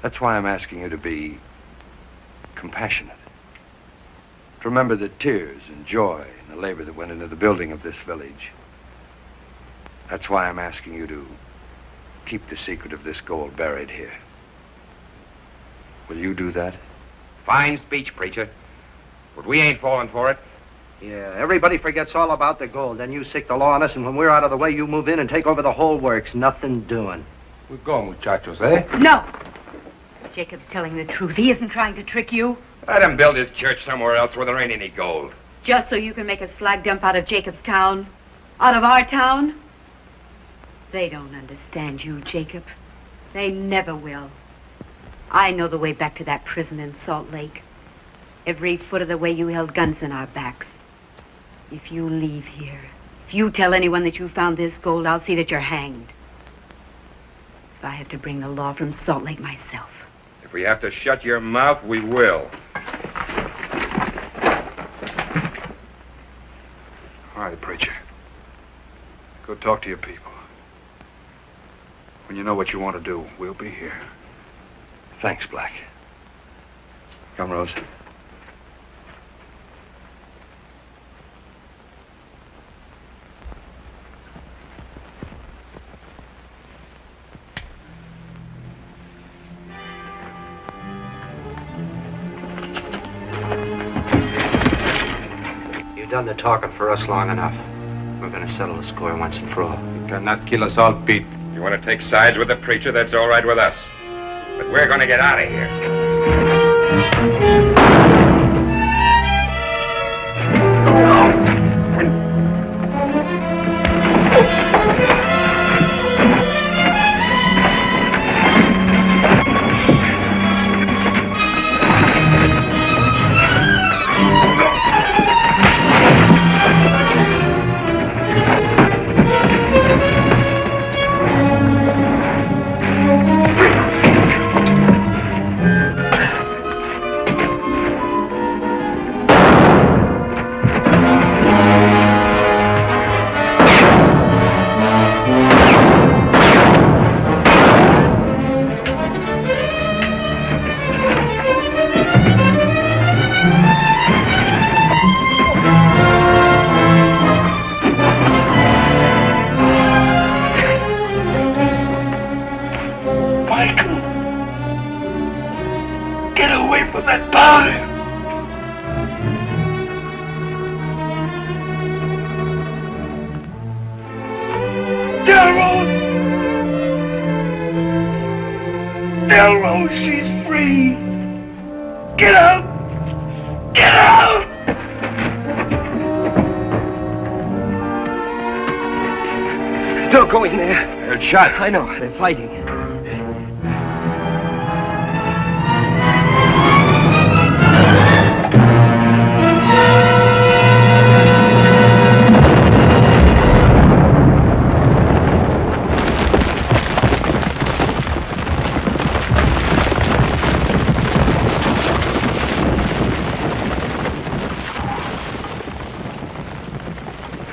That's why I'm asking you to be compassionate. To remember the tears and joy and the labor that went into the building of this village. That's why I'm asking you to keep the secret of this gold buried here. Will you do that? Fine speech, preacher. But we ain't falling for it. Yeah, everybody forgets all about the gold. Then you sick the law on us, and when we're out of the way, you move in and take over the whole works. Nothing doing. We go, muchachos, eh? No. Jacob's telling the truth. He isn't trying to trick you. Let him build his church somewhere else where there ain't any gold. Just so you can make a slag dump out of Jacob's town? Out of our town? They don't understand you, Jacob. They never will. I know the way back to that prison in Salt Lake. Every foot of the way you held guns in our backs. If you leave here, if you tell anyone that you found this gold, I'll see that you're hanged. If I have to bring the law from Salt Lake myself. If we have to shut your mouth, we will. All right, preacher. Go talk to your people. When you know what you want to do, we'll be here. Thanks, Black. Come, Rose. You've done the talking for us long enough. We're going to settle the score once and for all. You cannot kill us all, Pete. You want to take sides with the preacher, that's all right with us. But we're going to get out of here. She's free. Get out! Get out! Don't go in there. I heard shots. I know. They're fighting.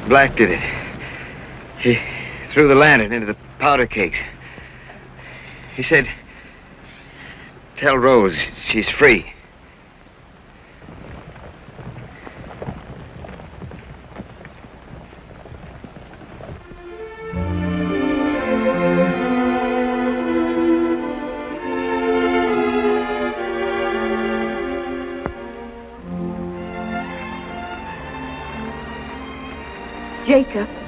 Black did it. He threw the lantern into the powder cakes. He said, tell Rose she's free. Jacob.